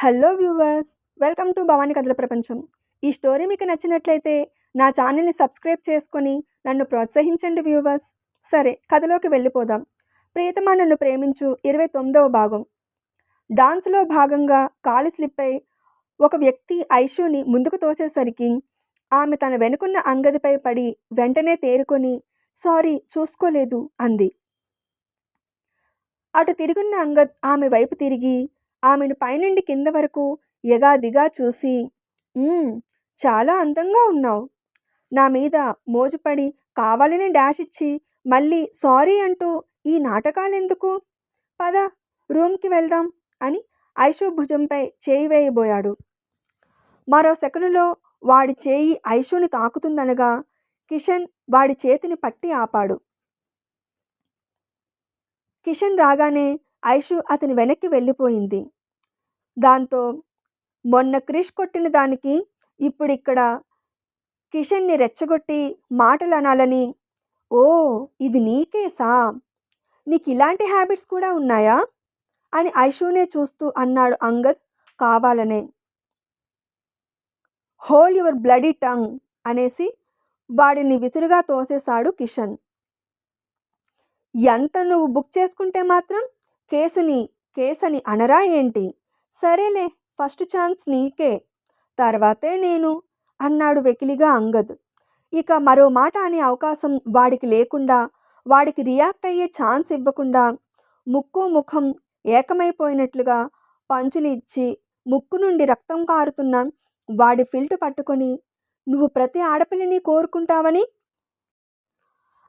Hello viewers, welcome to Bhavani కథల ప్రపంచం. ఈ స్టోరీ మీకు నచ్చినట్లయితే నా ఛానల్ని సబ్స్క్రైబ్ చేసుకొని నన్ను ప్రోత్సహించండి వ్యూవర్స్. సరే, కథలోకి వెళ్ళిపోదాం. ప్రియతమా నన్ను ప్రేమించు 29వ భాగం. డాన్స్లో భాగంగా కాలు స్లిప్ అయి ఒక వ్యక్తి ఐషుని ముందుకు తోసేసరికి ఆమె తన వెనుకున్న అంగదిపై పడి వెంటనే తేరుకొని సారీ చూసుకోలేదు అంది. అటు తిరుగున్న అంగద్ ఆమె వైపు తిరిగి ఆమెను పైనుండి కింద వరకు ఎగాదిగా చూసి, చాలా అందంగా ఉన్నావు. నా మీద మోజుపడి కావాలని డాష్ ఇచ్చి మళ్ళీ సారీ అంటూ ఈ నాటకాలెందుకు? పద, రూమ్కి వెళ్దాం అని ఐషు భుజంపై చేయి వేయబోయాడు. మరో సెకనులో వాడి చేయి ఐషుని తాకుతుందనగా కిషన్ వాడి చేతిని పట్టి ఆపాడు. కిషన్ రాగానే ఐషు అతని వెనక్కి వెళ్ళిపోయింది. దాంతో మొన్న క్రిష్ కొట్టిన దానికి ఇప్పుడిక్కడ కిషన్ని రెచ్చగొట్టి మాటలు అనాలని, ఓ ఇది నీ కేసా? నీకు ఇలాంటి హ్యాబిట్స్ కూడా ఉన్నాయా అని ఐషునే చూస్తూ అన్నాడు అంగద్ కావాలనే. హోల్డ్ యువర్ బ్లడీ టంగ్ అనేసి వాడిని విసురుగా తోసేశాడు కిషన్. ఎంత నువ్వు బుక్ చేసుకుంటే మాత్రం కేసని అనరా ఏంటి? సరేలే, ఫస్ట్ ఛాన్స్ నీకే, తర్వాతే నేను అన్నాడు వెకిలిగా అంగద్. ఇక మరో మాట అనే అవకాశం వాడికి లేకుండా, వాడికి రియాక్ట్ అయ్యే ఛాన్స్ ఇవ్వకుండా ముక్కు ముఖం ఏకమైపోయినట్లుగా పంచులు ఇచ్చి ముక్కు నుండి రక్తం కారుతున్న వాడి ఫిల్టు పట్టుకొని, నువ్వు ప్రతి ఆడపిల్లని కోరుకుంటావని,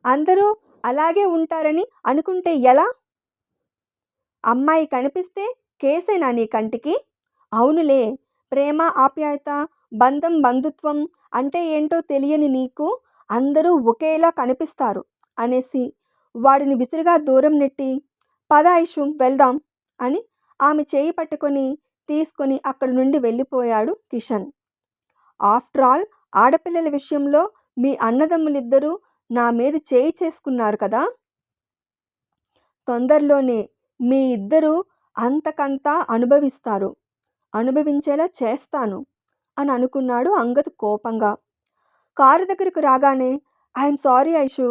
అందరూ అలాగే ఉంటారని అనుకుంటే ఎలా? అమ్మాయి కనిపిస్తే కేసేనా నీ కంటికి? అవునులే, ప్రేమ ఆప్యాయత బంధం బంధుత్వం అంటే ఏంటో తెలియని నీకు అందరూ ఒకేలా కనిపిస్తారు అనేసి వాడిని విసురుగా దూరం నెట్టి, పద ఐషు వెళ్దాం అని ఆమె చేయి పట్టుకొని తీసుకొని అక్కడి నుండి వెళ్ళిపోయాడు కిషన్. ఆఫ్టర్ ఆల్ ఆడపిల్లల విషయంలో మీ అన్నదమ్ములిద్దరూ నా మీద చేయి చేసుకున్నారు కదా, తొందరలోనే మీ ఇద్దరూ అంతకంతా అనుభవించేలా చేస్తాను అని అనుకున్నాడు అంగద్ కోపంగా. కారు దగ్గరకు రాగానే, ఐఎమ్ సారీ ఐషు,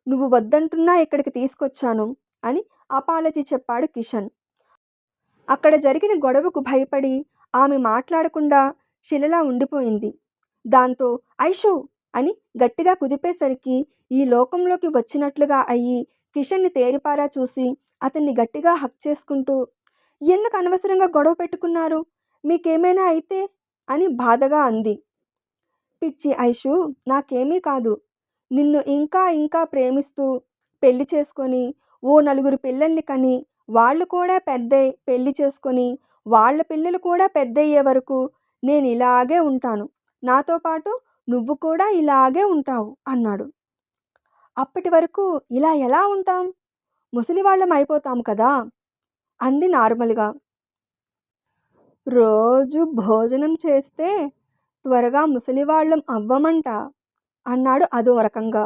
నువ్వు వద్దంటున్నా ఇక్కడికి తీసుకొచ్చాను అని అపాలజీ చెప్పాడు కిషన్. అక్కడ జరిగిన గొడవకు భయపడి ఆమె మాట్లాడకుండా శిలలా ఉండిపోయింది. దాంతో ఐషు అని గట్టిగా కుదిపేసరికి ఈ లోకంలోకి వచ్చినట్లుగా అయ్యి కిషన్ని తేరిపారా చూసి అతన్ని గట్టిగా హక్ చేసుకుంటూ, ఎందుకు అనవసరంగా గొడవ పెట్టుకున్నారు? మీకేమైనా అయితే అని బాధగా అంది. పిచ్చి ఐషు, నాకేమీ కాదు. నిన్ను ఇంకా ఇంకా ప్రేమిస్తూ పెళ్లి చేసుకొని ఓ 4 పిల్లల్ని కని వాళ్ళు కూడా పెళ్లి చేసుకొని వాళ్ళ పిల్లలు కూడా పెద్దయ్యే వరకు నేను ఇలాగే ఉంటాను. నాతో పాటు నువ్వు కూడా ఇలాగే ఉంటావు అన్నాడు. అప్పటి వరకు ఇలా ఎలా ఉంటాం? ముసలివాళ్ళం అయిపోతాం కదా అంది నార్మల్గా. రోజు భోజనం చేస్తే త్వరగా ముసలివాళ్ళం అవ్వమంట అన్నాడు అదో రకంగా.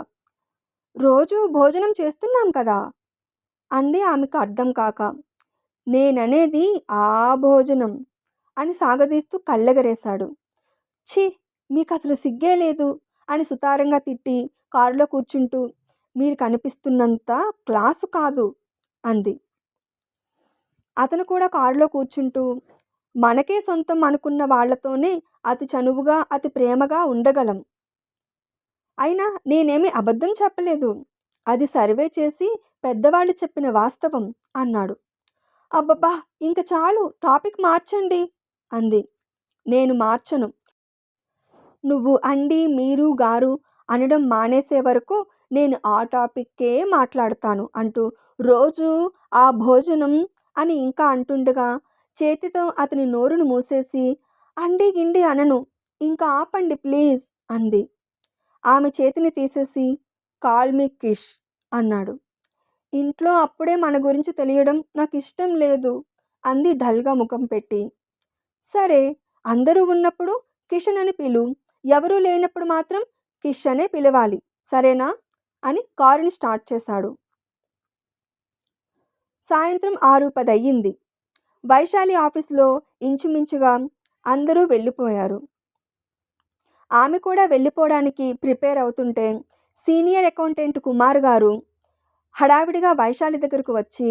రోజు భోజనం చేస్తున్నాం కదా అంది ఆమెకు అర్థం కాక. నేననేది ఆ భోజనం అని సాగదీస్తూ కళ్ళెగరేశాడు. ఛీ, మీకు అసలు సిగ్గే లేదు అని సుతారంగా తిట్టి కారులో కూర్చుంటూ, మీరు కనిపిస్తున్నంత క్లాసు కాదు అంది. అతను కూడా కారులో కూర్చుంటూ, మనకే సొంతం అనుకున్న వాళ్లతోనే అతి చనువుగా అతి ప్రేమగా ఉండగలం. అయినా నేనేమీ అబద్ధం చెప్పలేదు, అది సర్వే చేసి పెద్దవాళ్ళు చెప్పిన వాస్తవం అన్నాడు. అబ్బబ్బా, ఇంక చాలు, టాపిక్ మార్చండి అంది. నేను మార్చను. నువ్వు అండి మీరు గారు అనడం మానేసే వరకు నేను ఆ టాపిక్కే మాట్లాడతాను అంటూ రోజు ఆ భోజనం అని ఇంకా అంటుండగా చేతితో అతని నోరును మూసేసి, అండి గిండి అనను, ఇంకా ఆపండి ప్లీజ్ అంది. ఆమె చేతిని తీసేసి, కాల్ మీ కిష్ అన్నాడు. ఇంట్లో అప్పుడే మన గురించి తెలియడం నాకు ఇష్టం లేదు అంది డల్గా ముఖం పెట్టి. సరే, అందరూ ఉన్నప్పుడు కిషన్ అని పిలు, ఎవరూ లేనప్పుడు మాత్రం కిష్ అనే పిలవాలి, సరేనా అని కారుని స్టార్ట్ చేశాడు. సాయంత్రం 6:10 అయ్యింది. వైశాలి ఆఫీస్లో ఇంచుమించుగా అందరూ వెళ్ళిపోయారు. ఆమె కూడా వెళ్ళిపోవడానికి ప్రిపేర్ అవుతుంటే సీనియర్ అకౌంటెంట్ కుమార్ గారు హడావిడిగా వైశాలి దగ్గరకు వచ్చి,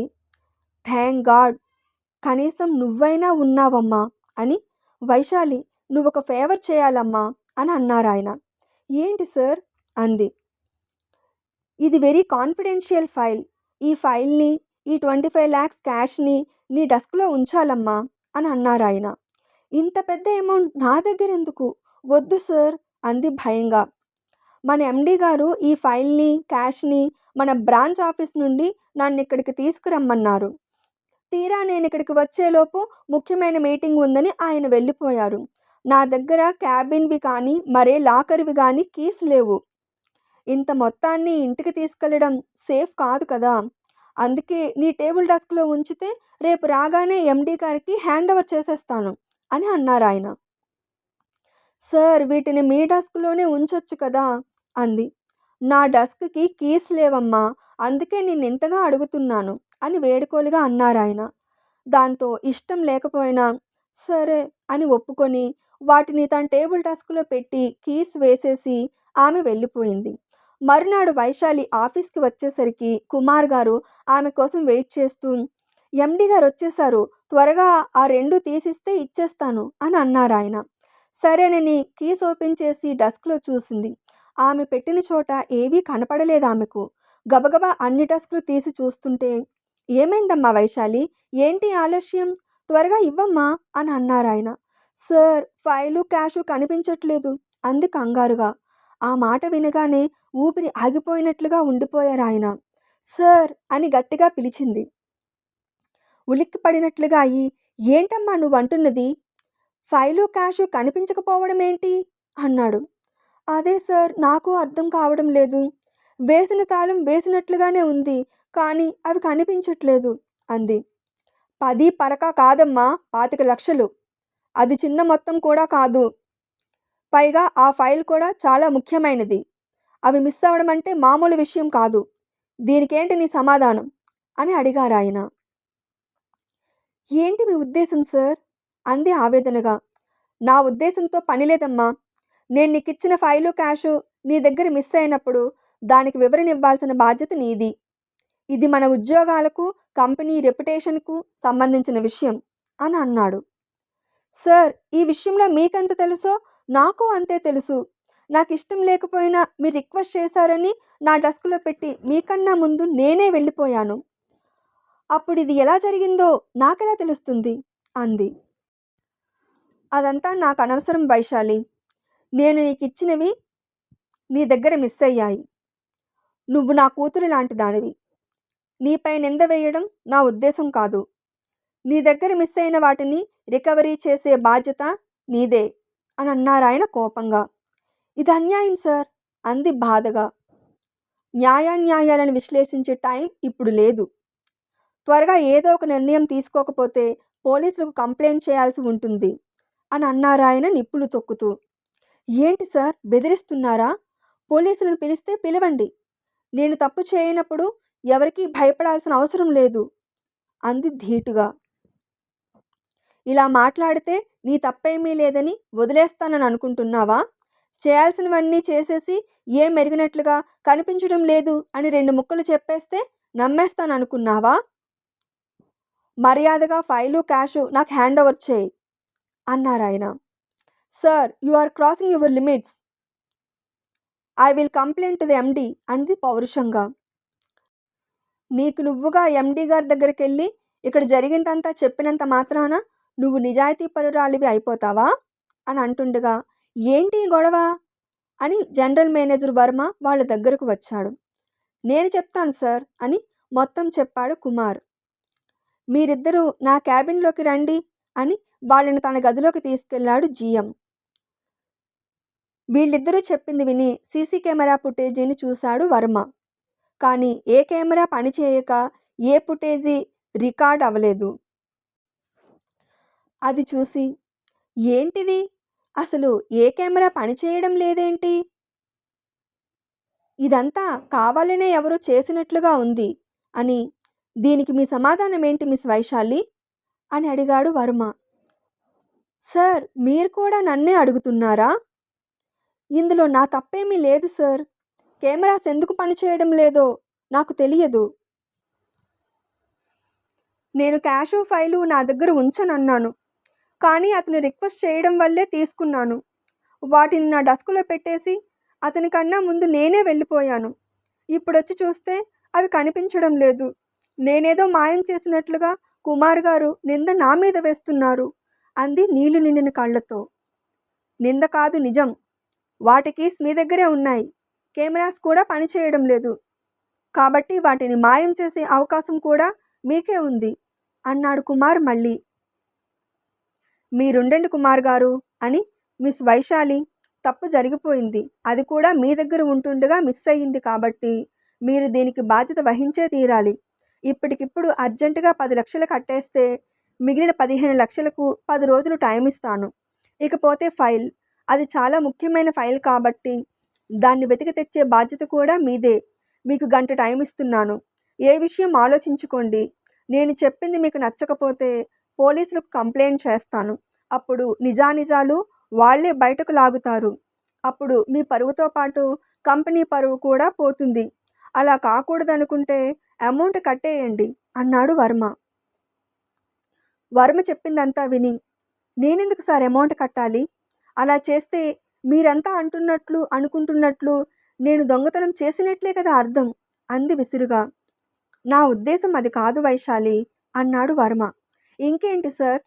థ్యాంక్ గాడ్ కనీసం నువ్వైనా ఉన్నావమ్మా అని, వైశాలి నువ్వొక ఫేవర్ చేయాలమ్మా అని అన్నారాయన. ఏంటి సార్ అంది. ఇది వెరీ కాన్ఫిడెన్షియల్ ఫైల్. ఈ ఫైల్ని, ఈ 25 lakhs క్యాష్ని నీ డెస్క్లో ఉంచాలమ్మా అని అన్నారాయన. ఇంత పెద్ద అమౌంట్ నా దగ్గర ఎందుకు? వద్దు సార్ అంది భయంగా. మన ఎండి గారు ఈ ఫైల్ని, క్యాష్ని మన బ్రాంచ్ ఆఫీస్ నుండి నన్ను ఇక్కడికి తీసుకురమ్మన్నారు. తీరా నేను ఇక్కడికి వచ్చేలోపు ముఖ్యమైన మీటింగ్ ఉందని ఆయన వెళ్ళిపోయారు. నా దగ్గర క్యాబిన్వి కానీ మరే లాకర్వి కానీ కీస్ లేవు. ఇంత మొత్తాన్ని ఇంటికి తీసుకెళ్ళడం సేఫ్ కాదు కదా. అందుకే నీ టేబుల్ డెస్క్లో ఉంచితే రేపు రాగానే ఎండి గారికి హ్యాండ్ ఓవర్ చేసేస్తాను అని అన్నారాయన. సార్ వీటిని మీ డెస్క్లోనే ఉంచొచ్చు కదా అంది. నా డెస్క్కి కీస్ లేవమ్మా, అందుకే నేను ఇంతగా అడుగుతున్నాను అని వేడుకోలుగా అన్నారాయన. దాంతో ఇష్టం లేకపోయినా సరే అని ఒప్పుకొని వాటిని తన టేబుల్ డెస్క్లో పెట్టి కీస్ వేసేసి ఆమె వెళ్ళిపోయింది. మరునాడు వైశాలి ఆఫీస్కి వచ్చేసరికి కుమార్ గారు ఆమె కోసం వెయిట్ చేస్తూ, ఎండి గారు వచ్చేసారు, త్వరగా ఆ 2 తీసిస్తే ఇచ్చేస్తాను అని అన్నారాయన. సరేనని కీస్ ఓపెన్ చేసి డెస్క్లో చూసింది. ఆమె పెట్టిన చోట ఏవీ కనపడలేదు ఆమెకు. గబగబా అన్ని డెస్క్లు తీసి చూస్తుంటే, ఏమైందమ్మా వైశాలి, ఏంటి ఆలస్యం, త్వరగా ఇవ్వమ్మా అని అన్నారాయన. సార్ ఫైలు క్యాషు కనిపించట్లేదు అంది కంగారుగా. ఆ మాట వినగానే ఊపిరి ఆగిపోయినట్లుగా ఉండిపోయారాయన. సార్ అని గట్టిగా పిలిచింది. ఉలిక్కి పడినట్లుగా అయి, ఏంటమ్మా నువ్వంటున్నది, ఫైలు క్యాషు కనిపించకపోవడం ఏంటి అన్నాడు. అదే సార్ నాకు అర్థం కావడం లేదు. వేసిన తాళం వేసినట్లుగానే ఉంది, కానీ అవి కనిపించట్లేదు అంది. 10 పరక కాదమ్మా, 25 లక్షలు. అది చిన్న మొత్తం కూడా కాదు. పైగా ఆ ఫైల్ కూడా చాలా ముఖ్యమైనది. అవి మిస్ అవ్వడం అంటే మామూలు విషయం కాదు. దీనికేంటి నీ సమాధానం అని అడిగారాయన. ఏంటి మీ ఉద్దేశం సార్ అంది ఆవేదనగా. నా ఉద్దేశంతో పని లేదమ్మా. నేను నీకిచ్చిన ఫైలు క్యాషు నీ దగ్గర మిస్ అయినప్పుడు దానికి వివరణ ఇవ్వాల్సిన బాధ్యత నీది. ఇది మన ఉద్యోగాలకు, కంపెనీ రెప్యుటేషన్కు సంబంధించిన విషయం అని అన్నాడు. సార్ ఈ విషయంలో మీకెంత తెలుసో నాకు అంతే తెలుసు. నాకు ఇష్టం లేకపోయినా మీరు రిక్వెస్ట్ చేశారని నా డెస్క్లో పెట్టి మీకన్నా ముందు నేనే వెళ్ళిపోయాను. అప్పుడు ఇది ఎలా జరిగిందో నాకెలా తెలుస్తుంది అంది. అదంతా నాకు అనవసరం వైశాలి. నేను నీకు ఇచ్చినవి నీ దగ్గర మిస్ అయ్యాయి. నువ్వు నా కూతురు లాంటి దానివి. నీపై నింద వేయడం నా ఉద్దేశం కాదు. నీ దగ్గర మిస్ అయిన వాటిని రికవరీ చేసే బాధ్యత నీదే అని అన్నారాయన కోపంగా. ఇది అన్యాయం సార్ అంది బాధగా. న్యాయాన్యాయాలను విశ్లేషించే టైం ఇప్పుడు లేదు. త్వరగా ఏదో ఒక నిర్ణయం తీసుకోకపోతే పోలీసులకు కంప్లైంట్ చేయాల్సి ఉంటుంది అని అన్నారాయన నిప్పులు తొక్కుతూ. ఏంటి సార్ బెదిరిస్తున్నారా? పోలీసులను పిలిస్తే పిలవండి. నేను తప్పు చేయనప్పుడు ఎవరికీ భయపడాల్సిన అవసరం లేదు అంది ధీటుగా. ఇలా మాట్లాడితే నీ తప్పేమీ లేదని వదిలేస్తానని అనుకుంటున్నావా? చేయాల్సినవన్నీ చేసేసి ఏం మెరిగినట్లుగా కనిపించడం లేదు అని 2 ముక్కలు చెప్పేస్తే నమ్మేస్తాననుకున్నావా? మర్యాదగా ఫైలు క్యాషు నాకు హ్యాండ్ ఓవర్ చేయి అన్నారాయన. Sir you are crossing your limits. I will complaint to the MD అంది పౌరుషంగా. నీకు నువ్వుగా ఎండి గారి దగ్గరికి వెళ్ళి ఇక్కడ జరిగిందంతా చెప్పినంత మాత్రాన నువ్వు నిజాయితీ పరురాలివి అయిపోతావా అని అంటుండగా, ఏంటి గొడవ అని జనరల్ మేనేజర్ వర్మ వాళ్ళ దగ్గరకు వచ్చాడు. నేను చెప్తాను సార్ అని మొత్తం చెప్పాడు కుమార్. మీరిద్దరూ నా క్యాబిన్లోకి రండి అని వాళ్ళని తన గదిలోకి తీసుకెళ్లాడు జీఎం. వీళ్ళిద్దరూ చెప్పింది విని సీసీ కెమెరా ఫుటేజీని చూశాడు వర్మ. కానీ ఏ కెమెరా పనిచేయక ఏ ఫుటేజీ రికార్డ్ అవ్వలేదు. అది చూసి, ఏంటిది, అసలు ఏ కెమెరా పనిచేయడం లేదేంటి, ఇదంతా కావాలనే ఎవరో చేసినట్లుగా ఉంది అని, దీనికి మీ సమాధానం ఏంటి మిస్ వైశాలి అని అడిగాడు వర్మ. సార్, మీరు కూడా నన్నే అడుగుతున్నారా? ఇందులో నా తప్పేమీ లేదు సార్. కెమెరాస్ ఎందుకు పనిచేయడం లేదో నాకు తెలియదు. నేను క్యాషు ఫైలు నా దగ్గర ఉంచనన్నాను. కానీ అతను రిక్వెస్ట్ చేయడం వల్లే తీసుకున్నాను. వాటిని నా డస్కులో పెట్టేసి అతనికన్నా ముందు నేనే వెళ్ళిపోయాను. ఇప్పుడొచ్చి చూస్తే అవి కనిపించడం లేదు. నేనేదో మాయం చేసినట్లుగా కుమార్ గారు నింద నా మీద వేస్తున్నారు అంది నీళ్లు నిండిన కళ్ళతో. నింద కాదు, నిజం. వాటి కీస్ మీ దగ్గరే ఉన్నాయి. కెమెరాస్ కూడా పనిచేయడం లేదు. కాబట్టి వాటిని మాయం చేసే అవకాశం కూడా మీకే ఉంది అన్నాడు కుమార్ మళ్ళీ. మీరుండండి కుమార్ గారు అని మిస్ వైశాలి, తప్పు జరిగిపోయింది. అది కూడా మీ దగ్గర ఉంటుండగా మిస్ అయ్యింది కాబట్టి మీరు దీనికి బాధ్యత వహించే తీరాలి. ఇప్పటికిప్పుడు అర్జెంటుగా 10 లక్షలు కట్టేస్తే మిగిలిన 15 లక్షలకు 10 రోజులు టైం ఇస్తాను. ఇకపోతే ఫైల్, అది చాలా ముఖ్యమైన ఫైల్ కాబట్టి దాన్ని వెతికి తెచ్చే బాధ్యత కూడా మీదే. మీకు గంట టైం ఇస్తున్నాను. ఏ విషయం ఆలోచించుకోండి. నేను చెప్పింది మీకు నచ్చకపోతే పోలీసులకు కంప్లైంట్ చేస్తాను. అప్పుడు నిజానిజాలు వాళ్లే బయటకు లాగుతారు. అప్పుడు మీ పరువుతో పాటు కంపెనీ పరువు కూడా పోతుంది. అలా కాకూడదనుకుంటే అమౌంట్ కట్టేయండి అన్నాడు వర్మ. వర్మ చెప్పిందంతా విని, నేనెందుకు సార్ అమౌంట్ కట్టాలి? అలా చేస్తే మీరంతా అనుకుంటున్నట్లు నేను దొంగతనం చేసినట్లే కదా అర్థం అంది విసురుగా. నా ఉద్దేశం అది కాదు వైశాలి అన్నాడు వర్మ. ఇంకేంటి సార్?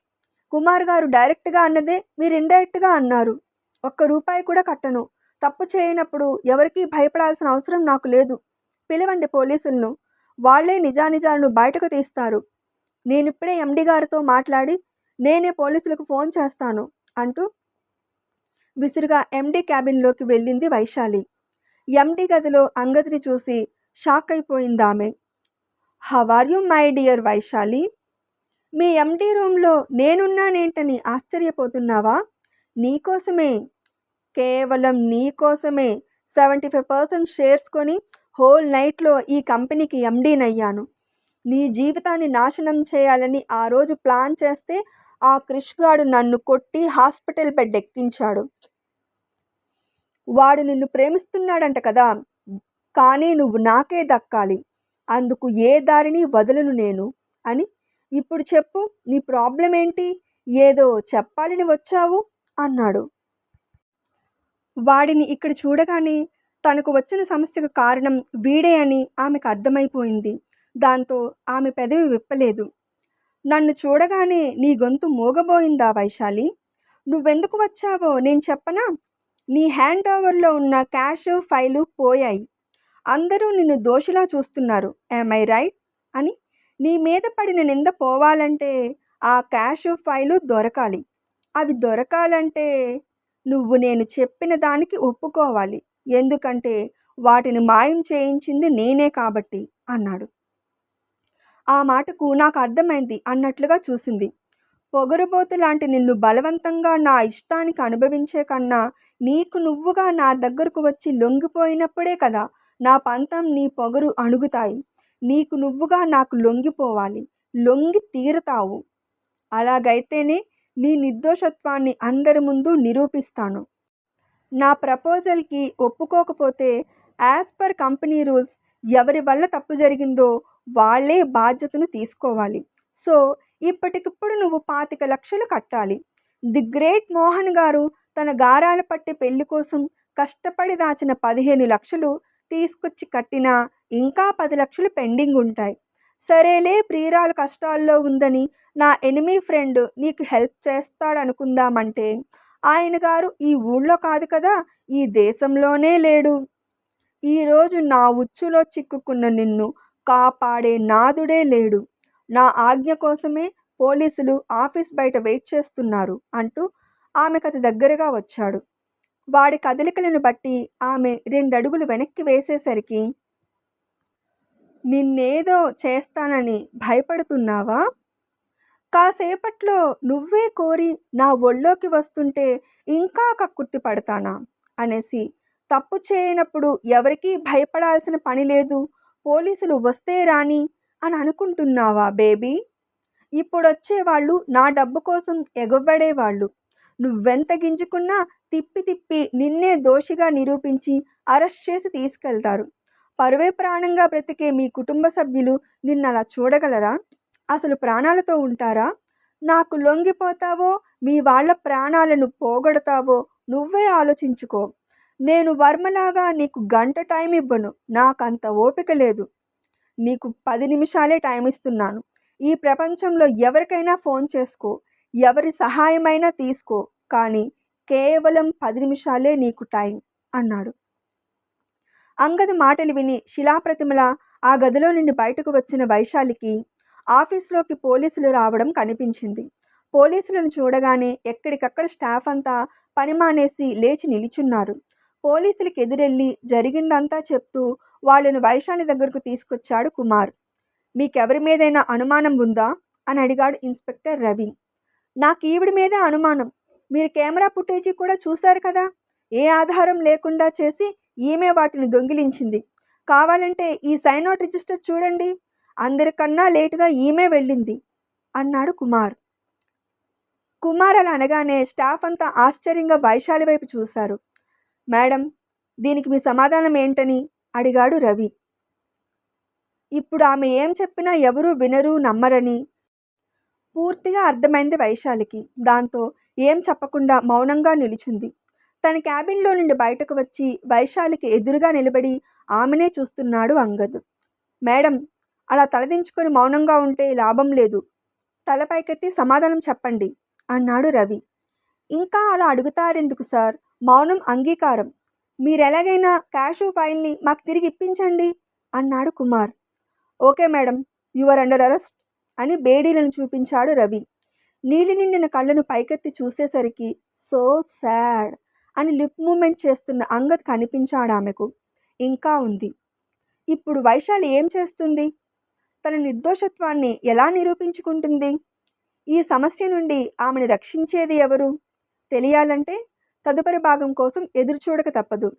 కుమార్ గారు డైరెక్ట్గా అన్నదే మీరు ఇండైరెక్ట్గా అన్నారు. ₹1 కూడా కట్టను. తప్పు చేయనప్పుడు ఎవరికీ భయపడాల్సిన అవసరం నాకు లేదు. పిలవండి పోలీసులను. వాళ్లే నిజానిజాలను బయటకు తీస్తారు. నేనిప్పుడే ఎండి గారితో మాట్లాడి నేనే పోలీసులకు ఫోన్ చేస్తాను అంటూ విసురుగా ఎండి క్యాబిన్లోకి వెళ్ళింది వైశాలి. ఎండి గదిలో అంగదిని చూసి షాక్ అయిపోయిందామె. How are you my dear Vaishali? మీ ఎండి రూమ్లో నేనున్నానేంటని ఆశ్చర్యపోతున్నావా? నీకోసమే, కేవలం నీకోసమే 75% షేర్స్ కొని హోల్ నైట్లో ఈ కంపెనీకి ఎండీనయ్యాను. నీ జీవితాన్ని నాశనం చేయాలని ఆ రోజు ప్లాన్ చేస్తే ఆ క్రిష్ గాడు నన్ను కొట్టి హాస్పిటల్ బెడ్ ఎక్కించాడు. వాడు నిన్ను ప్రేమిస్తున్నాడంట కదా, కానీ నువ్వు నాకే దక్కాలి. అందుకు ఏ దారిని వదలను నేను అని. ఇప్పుడు చెప్పు, నీ ప్రాబ్లం ఏంటి? ఏదో చెప్పాలని వచ్చావు అన్నాడు. వాడిని ఇక్కడ చూడగానే తనకు వచ్చిన సమస్యకు కారణం వీడే అని ఆమెకు అర్థమైపోయింది. దాంతో ఆమె పెదవి విప్పలేదు. నన్ను చూడగానే నీ గొంతు మూగబోయిందా వైశాలి? నువ్వెందుకు వచ్చావో నేను చెప్పనా? నీ హ్యాండ్ ఓవర్లో ఉన్న క్యాష్ ఫైలు పోయాయి. అందరూ నిన్ను దోషిలా చూస్తున్నారు. Am I right? అని నీ మీద పడిన నింద పోవాలంటే ఆ క్యాష్ ఫైలు దొరకాలి. అవి దొరకాలంటే నువ్వు నేను చెప్పిన దానికి ఒప్పుకోవాలి. ఎందుకంటే వాటిని మాయం చేయించింది నేనే కాబట్టి అన్నాడు. ఆ మాటకు నాకు అర్థమైంది అన్నట్లుగా చూసింది. పొగరుబోతు లాంటి నిన్ను బలవంతంగా నా ఇష్టానికి అనుభవించే కన్నా నీకు నువ్వుగా నా దగ్గరకు వచ్చి లొంగిపోయినప్పుడే కదా నా పంతం, నీ పొగరు అణుగుతాయి. నీకు నువ్వుగా నాకు లొంగిపోవాలి. లొంగి తీరుతావు. అలాగైతేనే నీ నిర్దోషత్వాన్ని అందరి ముందు నిరూపిస్తాను. నా ప్రపోజల్కి ఒప్పుకోకపోతే యాజ్ పర్ కంపెనీ రూల్స్ ఎవరి వల్ల తప్పు జరిగిందో వాళ్లే బాధ్యతను తీసుకోవాలి. సో ఇప్పటికిప్పుడు నువ్వు 25 లక్షలు కట్టాలి. ది గ్రేట్ మోహన్ గారు తన గారాల పట్టి పెళ్లి కోసం కష్టపడి దాచిన 15 లక్షలు తీసుకొచ్చి కట్టినా ఇంకా 10 లక్షలు పెండింగ్ ఉంటాయి. సరేలే, ప్రియురాలు కష్టాల్లో ఉందని నా ఎనిమీ ఫ్రెండ్ నీకు హెల్ప్ చేస్తాడనుకుందామంటే ఆయన గారు ఈ ఊళ్ళో కాదు కదా, ఈ దేశంలోనే లేడు. ఈరోజు నా ఉచ్చులో చిక్కుకున్న నిన్ను కాపాడే నాదుడే లేడు. నా ఆజ్ఞ కోసమే పోలీసులు ఆఫీస్ బయట వెయిట్ చేస్తున్నారు అంటూ ఆమెకతి దగ్గరగా వచ్చాడు. వాడి కదలికలను బట్టి ఆమె 2 అడుగులు వెనక్కి వేసేసరికి, నిన్నేదో చేస్తానని భయపడుతున్నావా? కాసేపట్లో నువ్వే కోరి నా ఒళ్ళోకి వస్తుంటే ఇంకా కక్కుర్తి పడతానా అనేసి, తప్పు చేయనప్పుడు ఎవరికీ భయపడాల్సిన పని లేదు, పోలీసులు వస్తే రాని అని అనుకుంటున్నావా బేబీ? ఇప్పుడొచ్చే వాళ్ళు నా డబ్బు కోసం ఎగబడేవాళ్ళు. నువ్వెంత గింజుకున్నా తిప్పి తిప్పి నిన్నే దోషిగా నిరూపించి అరెస్ట్ చేసి తీసుకెళ్తారు. పరువే ప్రాణంగా బ్రతికే మీ కుటుంబ సభ్యులు నిన్నలా చూడగలరా? అసలు ప్రాణాలతో ఉంటారా? నాకు లొంగిపోతావో, మీ వాళ్ళ ప్రాణాలను పోగొడతావో నువ్వే ఆలోచించుకో. నేను వర్మలాగా నీకు గంట టైం ఇవ్వను. నాకంత ఓపిక లేదు. నీకు 10 నిమిషాలే టైం ఇస్తున్నాను. ఈ ప్రపంచంలో ఎవరికైనా ఫోన్ చేసుకో, ఎవరి సహాయమైనా తీసుకో, కానీ కేవలం 10 నిమిషాలే నీకు టైం అన్నాడు. అంగద్ మాటలు విని శిలాప్రతిమలా ఆ గదిలో నుండి బయటకు వచ్చిన వైశాలికి ఆఫీస్లోకి పోలీసులు రావడం కనిపించింది. పోలీసులను చూడగానే ఎక్కడికక్కడ స్టాఫ్ అంతా పని మానేసి లేచి నిలిచున్నారు. పోలీసులకు ఎదురెళ్ళి జరిగిందంతా చెప్తూ వాళ్ళను వైశాలి దగ్గరకు తీసుకొచ్చాడు కుమార్. మీకెవరి మీదైనా అనుమానం ఉందా అని అడిగాడు ఇన్స్పెక్టర్ రవి. నాకు ఈవిడి మీదే అనుమానం. మీరు కెమెరా ఫుటేజీ కూడా చూశారు కదా. ఏ ఆధారం లేకుండా చేసి ఈమె వాటిని దొంగిలించింది. కావాలంటే ఈ సైన్ అవుట్ రిజిస్టర్ చూడండి. అందరికన్నా లేటుగా ఈమె వెళ్ళింది అన్నాడు కుమార్. కుమార్ అలా అనగానే స్టాఫ్ అంతా ఆశ్చర్యంగా వైశాలి వైపు చూశారు. మేడం, దీనికి మీ సమాధానం ఏంటని అడిగాడు రవి. ఇప్పుడు ఆమె ఏం చెప్పినా ఎవరూ వినరు, నమ్మరని పూర్తిగా అర్థమైంది వైశాలికి. దాంతో ఏం చెప్పకుండా మౌనంగా నిలుచుంది. తన క్యాబిన్లో నుండి బయటకు వచ్చి వైశాలికి ఎదురుగా నిలబడి ఆమెనే చూస్తున్నాడు అంగద్. మేడం, అలా తలదించుకొని మౌనంగా ఉంటే లాభం లేదు. తలపైకెత్తి సమాధానం చెప్పండి అన్నాడు రవి. ఇంకా అలా అడుగుతారెందుకు సార్? మౌనం అంగీకారం. మీరెలాగైనా క్యాషు ఫైల్ని మాకు తిరిగి ఇప్పించండి అన్నాడు Kumar. Okay madam, your under arrest అని బేడీలను చూపించాడు రవి. నీలి నిండిన కళ్ళను పైకెత్తి చూసేసరికి సో సాడ్ అని లిప్ మూమెంట్ చేస్తున్న అంగద్ కనిపించాడు ఆమెకు. ఇంకా ఉంది. ఇప్పుడు వైశాలి ఏం చేస్తుంది? తన నిర్దోషత్వాన్ని ఎలా నిరూపించుకుంటుంది? ఈ సమస్య నుండి ఆమెను రక్షించేది ఎవరు? తెలియాలంటే తదుపరి భాగం కోసం ఎదురు చూడక తప్పదు.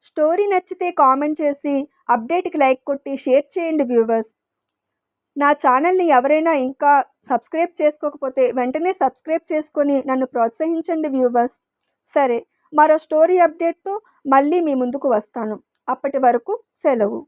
స్టోరీ నచ్చితే కామెంట్ చేసి అప్డేట్కి లైక్ కొట్టి షేర్ చేయండి వ్యూవర్స్. నా ఛానల్ని ఎవరైనా ఇంకా సబ్స్క్రైబ్ చేసుకోకపోతే వెంటనే సబ్స్క్రైబ్ చేసుకొని నన్ను ప్రోత్సహించండి వ్యూవర్స్. సరే, మరో స్టోరీ అప్డేట్తో మళ్ళీ మీ ముందుకు వస్తాను. అప్పటి వరకు సెలవు.